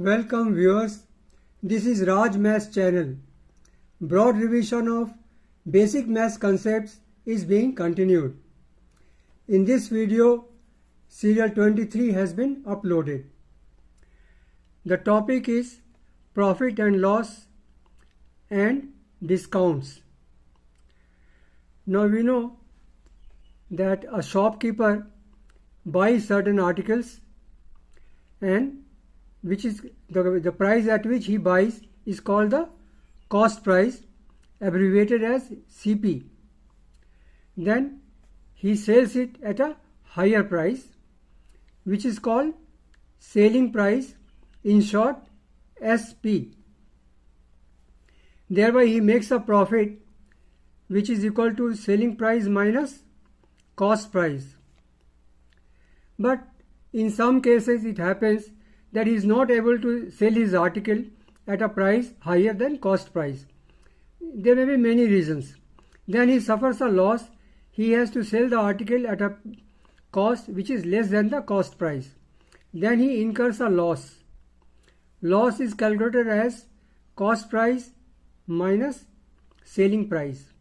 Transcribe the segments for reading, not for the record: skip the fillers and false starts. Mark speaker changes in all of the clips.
Speaker 1: Welcome viewers, this is Raj Maths channel. Broad revision of basic maths concepts is being continued. In this video, serial 23 has been uploaded. The topic is profit and loss and discounts. Now we know that a shopkeeper buys certain articles and which is the price at which he buys is called the cost price, abbreviated as CP. Then he sells it at a higher price, which is called selling price, in short SP. Thereby he makes a profit which is equal to selling price minus cost price. But in some cases it happens that he is not able to sell his article at a price higher than cost price. There may be many reasons. Then he suffers a loss. He has to sell the article at a cost which is less than the cost price. Then he incurs a loss. Loss is calculated as cost price minus selling price.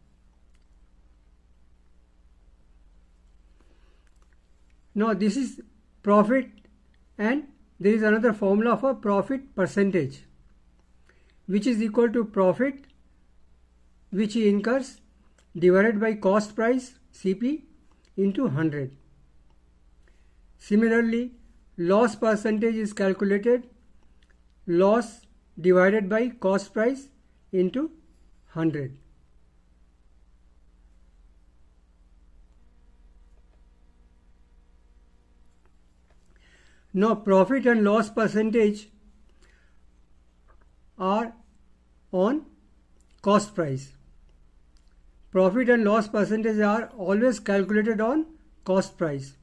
Speaker 1: Now this is profit, and there is another formula for profit percentage, which is equal to profit which he incurs divided by cost price CP into 100. Similarly, loss percentage is calculated loss divided by cost price into 100. Now profit and loss percentage are on cost price. Profit and loss percentage are always calculated on cost price.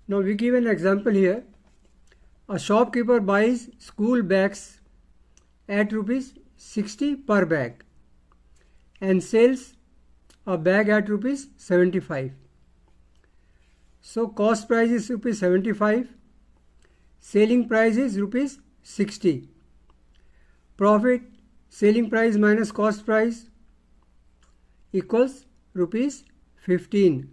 Speaker 1: Now we give an example here. A shopkeeper buys school bags at rupees 60 per bag and sells a bag at rupees 75. So cost price is rupees 75, selling price is rupees 60. Profit, selling price minus cost price equals rupees 15.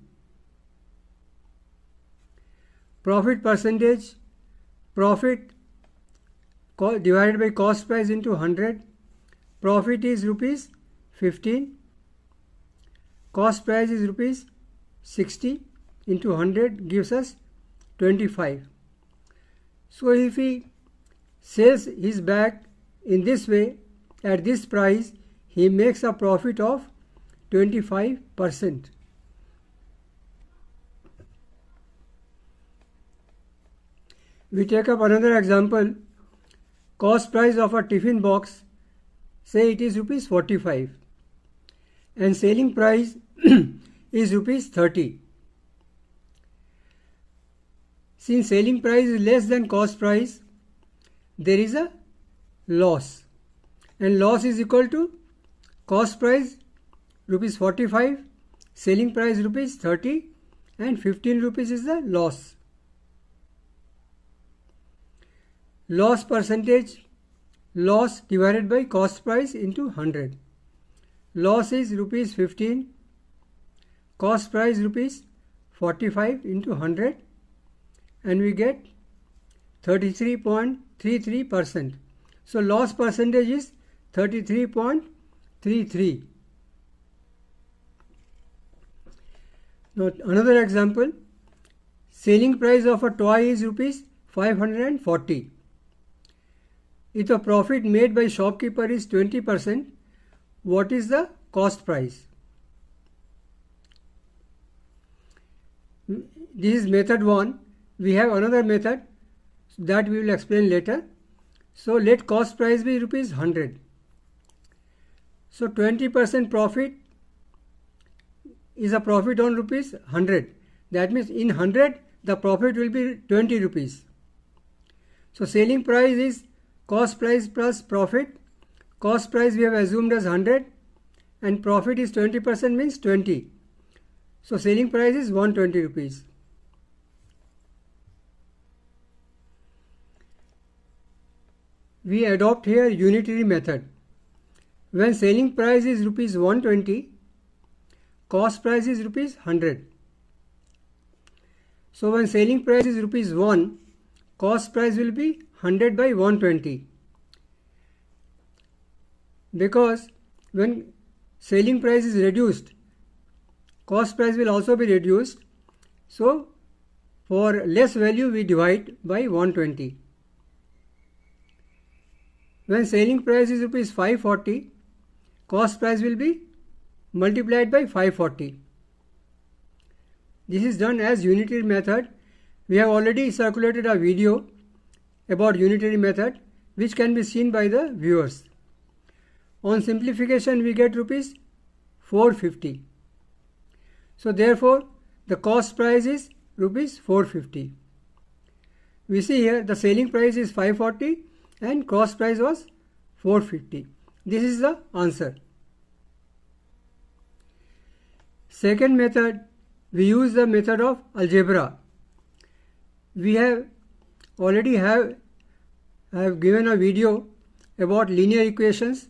Speaker 1: Profit percentage, profit divided by cost price into 100. Profit is rupees 15. Cost price is rupees 60. Into 100 gives us 25. So if he sells his bag in this way at this price, he makes a profit of 25%. We take up another example. Cost price of a tiffin box, say it is rupees 45 and selling price is rupees 30. Since selling price is less than cost price, there is a loss, and loss is equal to cost price rupees 45, selling price rupees 30, and 15 rupees is the loss. Loss percentage, loss divided by cost price into 100. Loss is rupees 15, cost price rupees 45 into 100, and we get 33.33%. So loss percentage is 33.33. Now another example, selling price of a toy is rupees 540. If the profit made by shopkeeper is 20%, what is the cost price? This is method 1. We have another method that we will explain later. So let cost price be rupees 100. So 20% profit is a profit on rupees 100. That means in 100 the profit will be 20 rupees. So selling price is cost price plus profit. Cost price we have assumed as 100 and profit is 20% means 20. So selling price is 120 rupees. we adopt here unitary method. When selling price is rupees 120, cost price is rupees 100. So when selling price is rupees 1, cost price will be 100 by 120. Because when selling price is reduced, cost price will also be reduced. So for less value we divide by 120. When selling price is rupees 540, cost price will be multiplied by 540. This is done as unitary method. We have already circulated a video about unitary method which can be seen by the viewers. On simplification we get rupees 450. So therefore the cost price is rupees 450. We see here the selling price is 540 and cost price was 450. This is the answer. Second method, we use the method of algebra. We have already have given a video about linear equations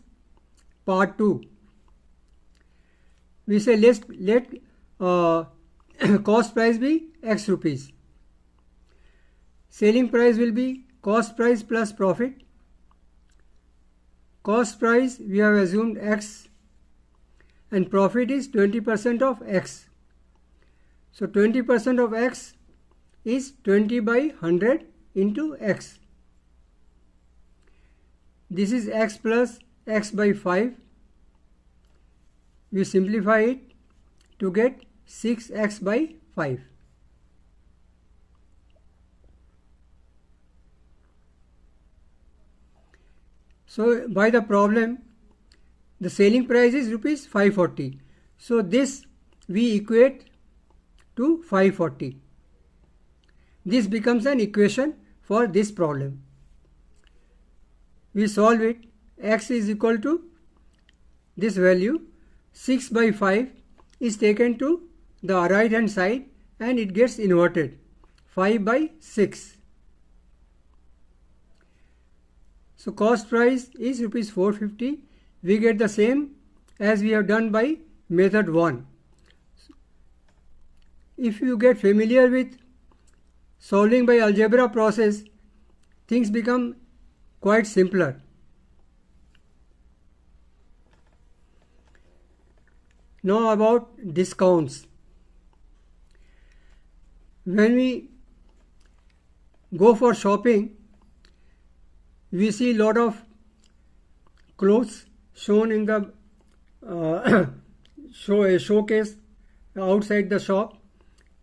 Speaker 1: part 2. We say let cost price be X rupees. Selling price will be cost price plus profit. Cost price we have assumed X and profit is 20% of X. So 20% of X is 20 by 100 into X. This is X plus X by 5. We simplify it to get 6X by 5. So by the problem, the selling price is rupees 540. So this we equate to 540. This becomes an equation for this problem. We solve it. X is equal to this value. 6 by 5 is taken to the right hand side and it gets inverted. 5 by 6. So cost price is rupees 450. We get the same as we have done by method 1. If you get familiar with solving by algebra process, things become quite simpler. Now about discounts. When we go for shopping, we see lot of clothes shown in the showcase outside the shop.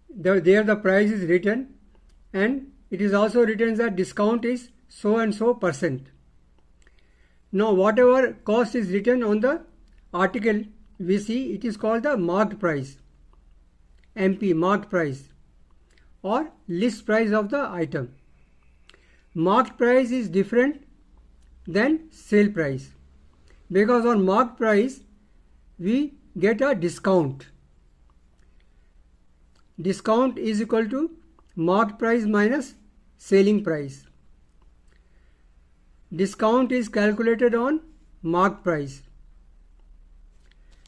Speaker 1: There the price is written and it is also written that discount is so and so %. Now whatever cost is written on the article, we see it is called the marked price, MP, marked price, or list price of the item. Marked price is different than sale price, because on marked price we get a discount. Discount is equal to marked price minus selling price. Discount is calculated on marked price,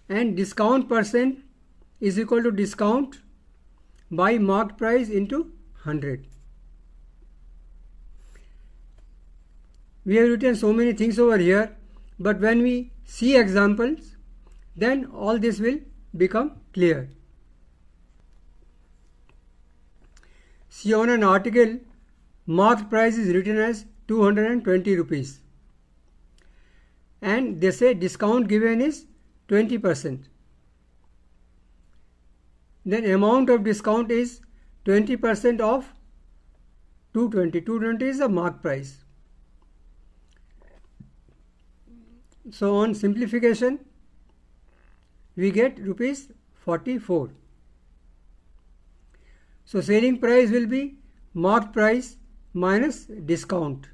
Speaker 1: and discount percent is equal to discount by marked price into 100. We have written so many things over here, but when we see examples, then all this will become clear. See, on an article, marked price is written as 220 rupees and they say discount given is 20%. Then amount of discount is 20% of 220. 220 is the marked price. So on simplification, we get rupees 44. So selling price will be marked price minus discount.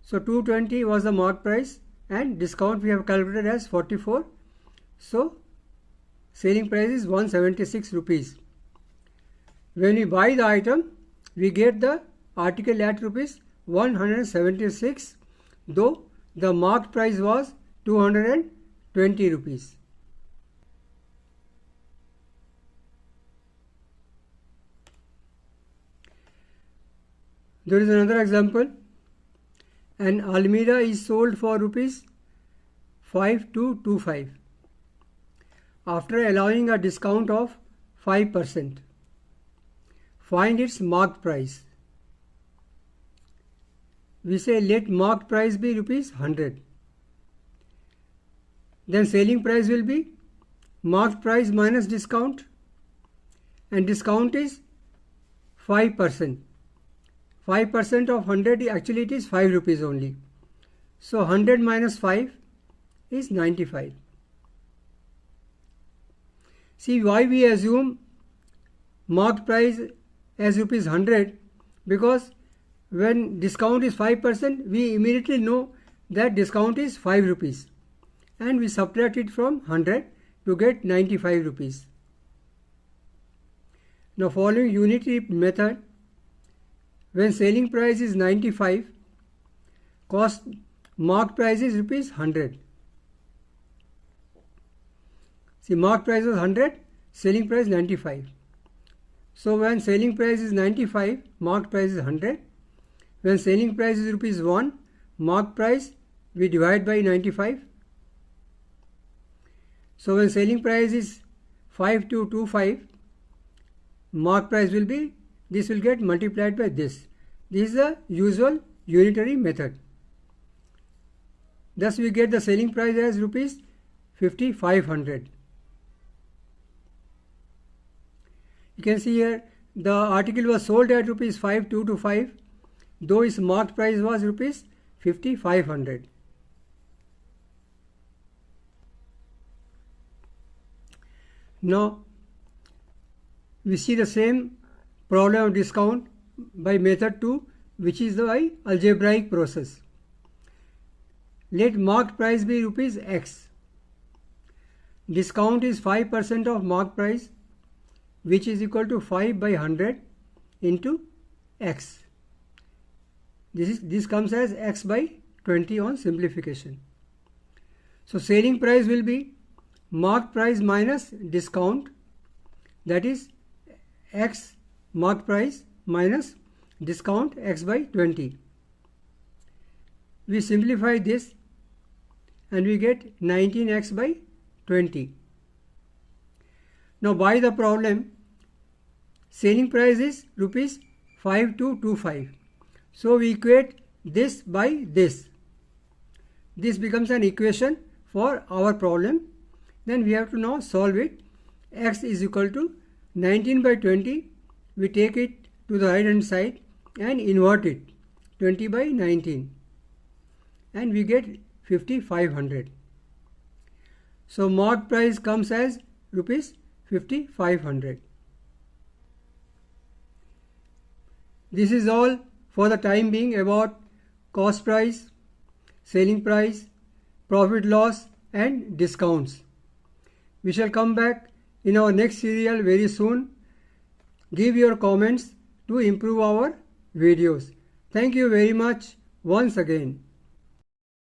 Speaker 1: So 220 was the marked price and discount we have calculated as 44. So selling price is 176 rupees. When we buy the item, we get the article at rupees 176, though the marked price was 220 rupees. There is another example. An almirah is sold for rupees 5225 after allowing a discount of 5%. Find its marked price. We say let marked price be rupees 100. Then selling price will be marked price minus discount, and discount is 5%. 5% of 100, actually it is 5 rupees only. So 100 minus 5 is 95. See why we assume marked price as rupees 100, because when discount is 5%, we immediately know that discount is 5 rupees, and we subtract it from 100 to get 95 rupees. Now following unity method, when selling price is 95, cost marked price is rupees 100. See, marked price was 100, selling price 95. So when selling price is 95, marked price is 100. When selling price is rupees 1, marked price we divide by 95. So when selling price is 5225, marked price will be, this will get multiplied by this. This is the usual unitary method. Thus we get the selling price as rupees 5500. You can see here the article was sold at rupees 5225, though its marked price was rupees 5500. Now we see the same problem of discount by method 2, which is by algebraic process. Let marked price be rupees X. Discount is 5% of marked price, which is equal to 5 by 100 into X. This comes as X by 20 on simplification. So selling price will be marked price minus discount, that is X marked price minus discount X by 20. We simplify this and we get 19X by 20. Now by the problem, selling price is rupees 5225. So we equate this by this. This becomes an equation for our problem. Then we have to now solve it. X is equal to 19 by 20. We take it to the right hand side and invert it, 20 by 19, and we get 5500. So marked price comes as rupees 5500. This is all for the time being about cost price, selling price, profit loss and discounts. We shall come back in our next serial very soon. Give your comments to improve our videos. Thank you very much once again.